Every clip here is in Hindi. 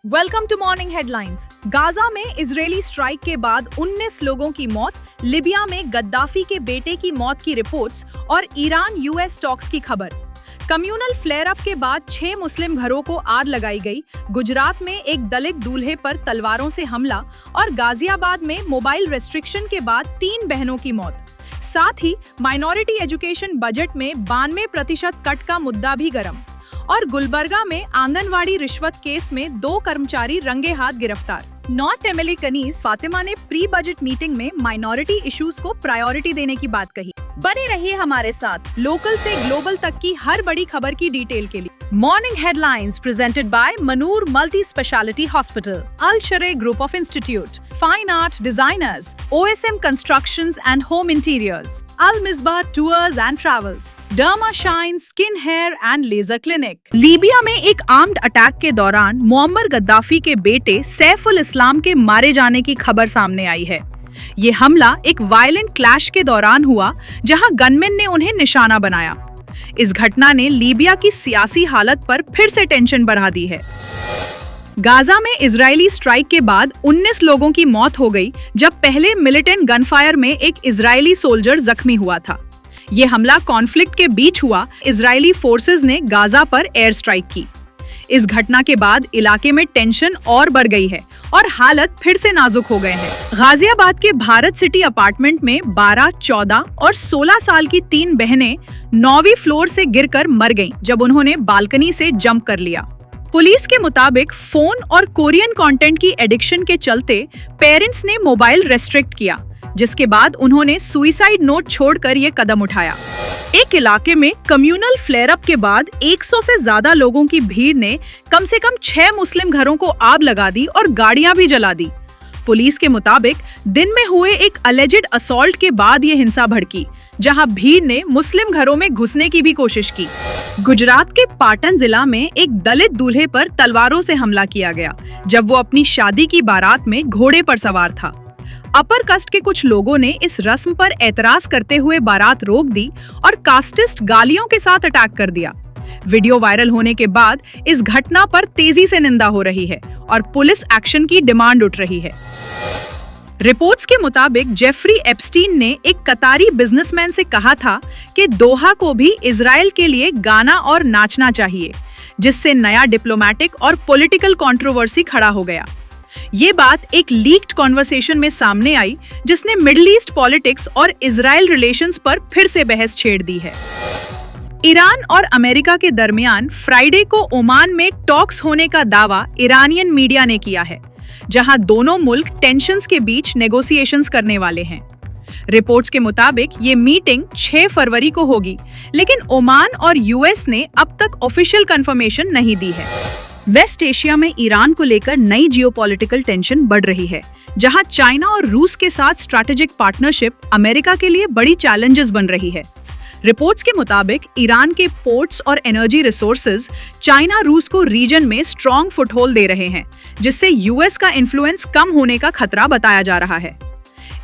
Welcome to morning headlines. Gaza में इजरायली स्ट्राइक के बाद 19 लोगों की मौत, लिबिया में गद्दाफी के बेटे की मौत की रिपोर्ट्स और ईरान यूएस टॉक्स की खबर। कम्युनल फ्लेयर अप के बाद 6 मुस्लिम घरों को आग लगाई गई। गुजरात में एक दलित दूल्हे पर तलवारों से हमला और गाजियाबाद में मोबाइल रेस्ट्रिक्शन के बाद 3 बहनों की मौत। साथ ही माइनॉरिटी एजुकेशन बजट में 92% कट का मुद्दा भी गर्म। और गुलबर्गा में आंगनवाड़ी रिश्वत केस में 2 कर्मचारी रंगे हाथ गिरफ्तार। नॉर्थ एमएलए कनीज फातिमा ने प्री बजट मीटिंग में माइनॉरिटी इश्यूज को प्रायोरिटी देने की बात कही। बने रहिए हमारे साथ, लोकल से ग्लोबल तक की हर बड़ी खबर की डिटेल के लिए। Morning headlines presented by Manoor multi speciality hospital, अल शरे group of institute, fine art designers, OSM constructions and home interiors, अल मिसबा tours and travels, derma shine skin hair and laser clinic. Libya में एक आर्म्ड अटैक के दौरान मुअम्मर गद्दाफी के बेटे सैफुल इस्लाम के मारे जाने की खबर सामने आई है। ये हमला एक वायलेंट क्लैश के दौरान हुआ, जहां गनमैन ने उन्हें निशाना बनाया। इस घटना ने लीबिया की सियासी हालत पर फिर से टेंशन बढ़ा दी है। गाजा में इजरायली स्ट्राइक के बाद 19 लोगों की मौत हो गई, जब पहले मिलिटेंट गनफायर में एक इजरायली सोल्जर जख्मी हुआ था। ये हमला कॉन्फ्लिक्ट के बीच हुआ। इजरायली फोर्सेस ने गाजा पर एयर स्ट्राइक की। इस घटना के बाद इलाके में टेंशन और बढ़ गई है और हालत फिर से नाजुक हो गए हैं। गाजियाबाद के भारत सिटी अपार्टमेंट में 12, 14 और 16 साल की 3 बहनें 9वीं फ्लोर से गिरकर मर गईं, जब उन्होंने बालकनी से जंप कर लिया। पुलिस के मुताबिक फोन और कोरियन कंटेंट की एडिक्शन के चलते पेरेंट्स ने मोबाइल रेस्ट्रिक्ट किया, जिसके बाद उन्होंने सुसाइड नोट छोड़कर ये कदम उठाया। एक इलाके में कम्युनल फ्लेयर अप के बाद 100 से ज्यादा लोगों की भीड़ ने कम से कम 6 मुस्लिम घरों को आग लगा दी और गाड़ियां भी जला दी। पुलिस के मुताबिक दिन में हुए एक अलेजेड असॉल्ट के बाद ये हिंसा भड़की, जहां भीड़ ने मुस्लिम घरों में घुसने की भी कोशिश की। गुजरात के पाटन जिला में एक दलित दूल्हे पर तलवारों से हमला किया गया, जब वो अपनी शादी की बारात में घोड़े पर सवार था। अपर कास्ट के कुछ लोगों ने इस रस्म पर एतराज करते हुए बारात रोक दी और कास्टिस्ट गालियों के साथ अटैक कर दिया। वीडियो वायरल होने के बाद इस घटना पर तेजी से निंदा हो रही है और पुलिस एक्शन की डिमांड उठ रही है। रिपोर्ट्स के मुताबिक जेफरी एप्स्टीन ने एक कतारी बिजनेसमैन से कहा था कि दोहा को भी इजराइल के लिए गाना और नाचना चाहिए, जिससे नया डिप्लोमेटिक और पॉलिटिकल कंट्रोवर्सी खड़ा हो गया। ये बात एक लीक्ड कॉन्वर्सेशन में सामने आई, जिसने मिडिल ईस्ट पॉलिटिक्स और इजराइल रिलेशंस पर फिर से बहस छेड़ दी है। ईरान और अमेरिका के दरमियान फ्राइडे को ओमान में टॉक्स होने का दावा ईरानियन मीडिया ने किया है, जहां दोनों मुल्क टेंशन्स के बीच नेगोशिएशंस करने वाले हैं। रिपोर्ट्स के मुताबिक ये मीटिंग 6 फरवरी को होगी, लेकिन ओमान और यूएस ने अब तक ऑफिशियल कंफर्मेशन नहीं दी है। वेस्ट एशिया में ईरान को लेकर नई जियोपॉलिटिकल टेंशन बढ़ रही है, जहां चाइना और रूस के साथ स्ट्रैटेजिक पार्टनरशिप अमेरिका के लिए बड़ी चैलेंजेस बन रही है। रिपोर्ट्स के मुताबिक ईरान के पोर्ट्स और एनर्जी रिसोर्सेज चाइना रूस को रीजन में स्ट्रॉन्ग फुटहोल्ड दे रहे हैं, जिससे यूएस का इन्फ्लुएंस कम होने का खतरा बताया जा रहा है।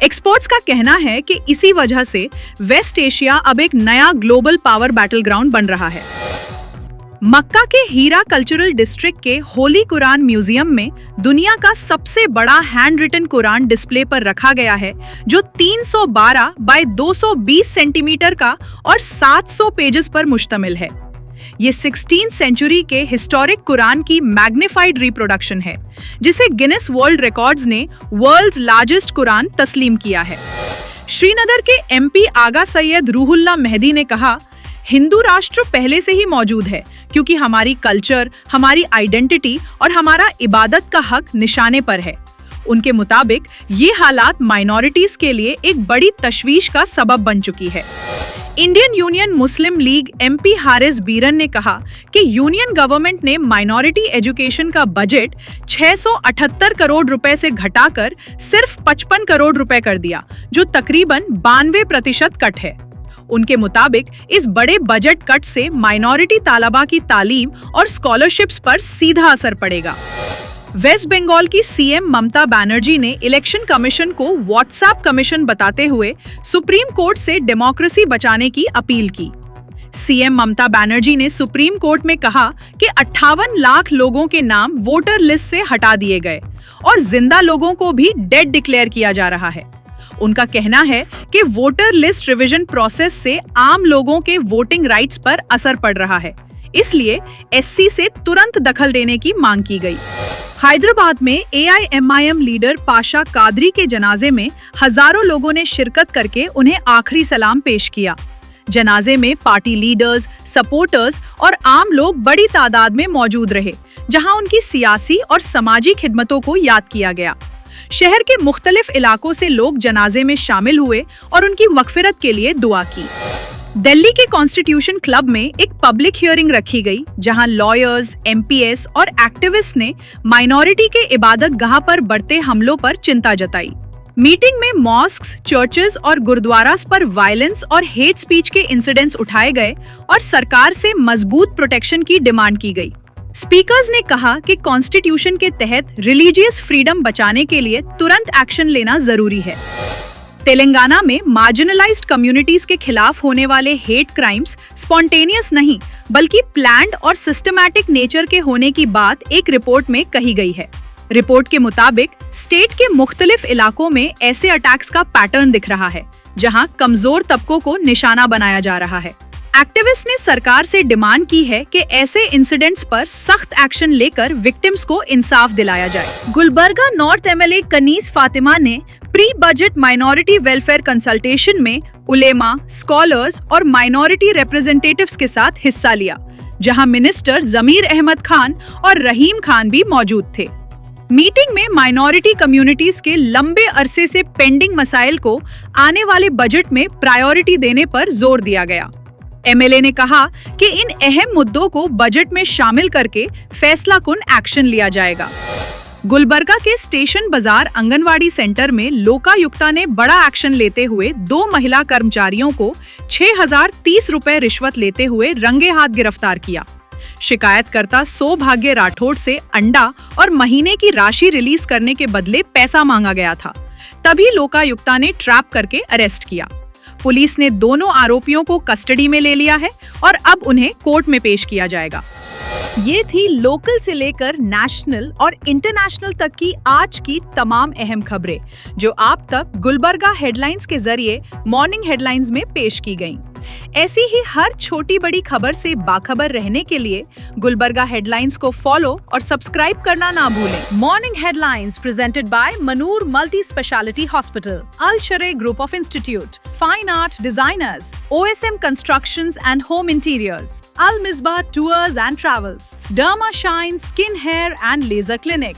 एक्सपर्ट्स का कहना है कि इसी वजह से वेस्ट एशिया अब एक नया ग्लोबल पावर बैटल ग्राउंड बन रहा है। मक्का के हीरा कल्चरल डिस्ट्रिक्ट के होली कुरान म्यूजियम में दुनिया का सबसे बड़ा हैंड रिटन कुरान डिस्प्ले पर रखा गया है, जो 312 बाय 220 सेंटीमीटर का और 700 पेजेस पर मुश्तमिल है। ये 16th सेंचुरी के हिस्टोरिक कुरान की मैग्निफाइड रिप्रोडक्शन है, जिसे गिनेस वर्ल्ड रिकॉर्ड्स ने वर्ल्ड्स लार्जेस्ट कुरान तस्लीम किया है। श्रीनगर के MP आगा सैयद रूहुल्लाह मेहदी ने कहा, हिंदू राष्ट्र पहले से ही मौजूद है, क्योंकि हमारी कल्चर, हमारी आइडेंटिटी और हमारा इबादत का हक निशाने पर है। उनके मुताबिक ये हालात माइनॉरिटीज के लिए एक बड़ी तशवीश का सबब बन चुकी है। इंडियन यूनियन मुस्लिम लीग MP हारिस बीरन ने कहा कि यूनियन गवर्नमेंट ने माइनॉरिटी एजुकेशन का बजट 678 करोड़ रुपए से घटाकर सिर्फ 55 करोड़ रुपए कर दिया, जो तकरीबन 92% कट है। उनके मुताबिक इस बड़े बजट कट से माइनॉरिटी तालबा की तालीम और स्कॉलरशिप्स पर सीधा असर पड़ेगा। वेस्ट बंगाल की CM ममता बनर्जी ने इलेक्शन कमीशन को व्हाट्सएप कमीशन बताते हुए सुप्रीम कोर्ट से डेमोक्रेसी बचाने की अपील की। सीएम ममता बनर्जी ने सुप्रीम कोर्ट में कहा कि 58 लाख लोगों के नाम वोटर लिस्ट से हटा दिए गए और जिंदा लोगों को भी डेड डिक्लेयर किया जा रहा है। उनका कहना है कि वोटर लिस्ट रिवीजन प्रोसेस से आम लोगों के वोटिंग राइट्स पर असर पड़ रहा है, इसलिए एससी से तुरंत दखल देने की मांग की गई। हैदराबाद में एआईएमआईएम लीडर पाशा कादरी के जनाजे में हजारों लोगों ने शिरकत करके उन्हें आखिरी सलाम पेश किया। जनाजे में पार्टी लीडर्स, सपोर्टर्स और आम लोग बड़ी तादाद में मौजूद रहे, जहां उनकी सियासी और सामाजिक खिदमतों को याद किया गया। शहर के मुख्तलिफ इलाकों से लोग जनाजे में शामिल हुए और उनकी मगफिरत के लिए दुआ की। दिल्ली के कॉन्स्टिट्यूशन क्लब में एक पब्लिक हियरिंग रखी गई, जहां लॉयर्स, एमपीएस और एक्टिविस्ट ने माइनॉरिटी के इबादत गाह पर बढ़ते हमलों पर चिंता जताई। मीटिंग में मॉस्क्स, चर्चेस और गुरुद्वारास पर वायलेंस और हेट स्पीच के इंसिडेंट्स उठाए गए और सरकार से मजबूत प्रोटेक्शन की डिमांड की गई। स्पीकर्स ने कहा कि कॉन्स्टिट्यूशन के तहत रिलीजियस फ्रीडम बचाने के लिए तुरंत एक्शन लेना जरूरी है। तेलंगाना में मार्जिनलाइज्ड कम्युनिटीज के खिलाफ होने वाले हेट क्राइम्स स्पॉन्टेनियस नहीं बल्कि प्लान्ड और सिस्टमैटिक नेचर के होने की बात एक रिपोर्ट में कही गई है। रिपोर्ट के मुताबिक स्टेट के मुख्तलिफ इलाकों में ऐसे अटैक्स का पैटर्न दिख रहा है, जहां कमजोर तबकों को निशाना बनाया जा रहा है। एक्टिविस्ट ने सरकार से डिमांड की है कि ऐसे इंसिडेंट्स पर सख्त एक्शन लेकर विक्टिम्स को इंसाफ दिलाया जाए। गुलबर्गा नॉर्थ एमएलए कनीज फातिमा ने pre budget minority welfare consultation में उलेमा, स्कॉलर्स और माइनॉरिटी रिप्रेजेंटेटिव्स के साथ हिस्सा लिया, जहां मिनिस्टर जमीर अहमद खान और रहीम खान भी मौजूद थे। मीटिंग में माइनॉरिटी कम्युनिटीज के लंबे अरसे से पेंडिंग मसाइल को आने वाले बजट में प्रायोरिटी देने पर जोर दिया गया। एमएलए ने कहा कि इन अहम मुद्दों को बजट में शामिल करके फैसलाकुन एक्शन लिया जाएगा। गुलबर्गा के स्टेशन बाजार आंगनवाड़ी सेंटर में लोकायुक्ता ने बड़ा एक्शन लेते हुए 2 महिला कर्मचारियों को 6030 रुपए रिश्वत लेते हुए रंगे हाथ गिरफ्तार किया। शिकायतकर्ता सौभाग्य राठौड़ से अंडा और महीने की राशि रिलीज करने के बदले पैसा मांगा गया था, तभी लोकायुक्ता ने ट्रैप करके अरेस्ट किया। पुलिस ने दोनों आरोपियों को कस्टडी में ले लिया है और अब उन्हें कोर्ट में पेश किया जाएगा। ये थी लोकल से लेकर नेशनल और इंटरनेशनल तक की आज की तमाम अहम खबरें, जो आप तक गुलबर्गा हेडलाइंस के जरिए मॉर्निंग हेडलाइंस में पेश की गईं। ऐसी ही हर छोटी बड़ी खबर से बाखबर रहने के लिए गुलबर्गा हेडलाइंस को फॉलो और सब्सक्राइब करना ना भूलें। Morning headlines presented by Manoor multi speciality hospital, अल शरे group of institute, fine art designers, OSM constructions and home interiors, अल मिसबा tours and travels, derma shine skin hair and laser clinic.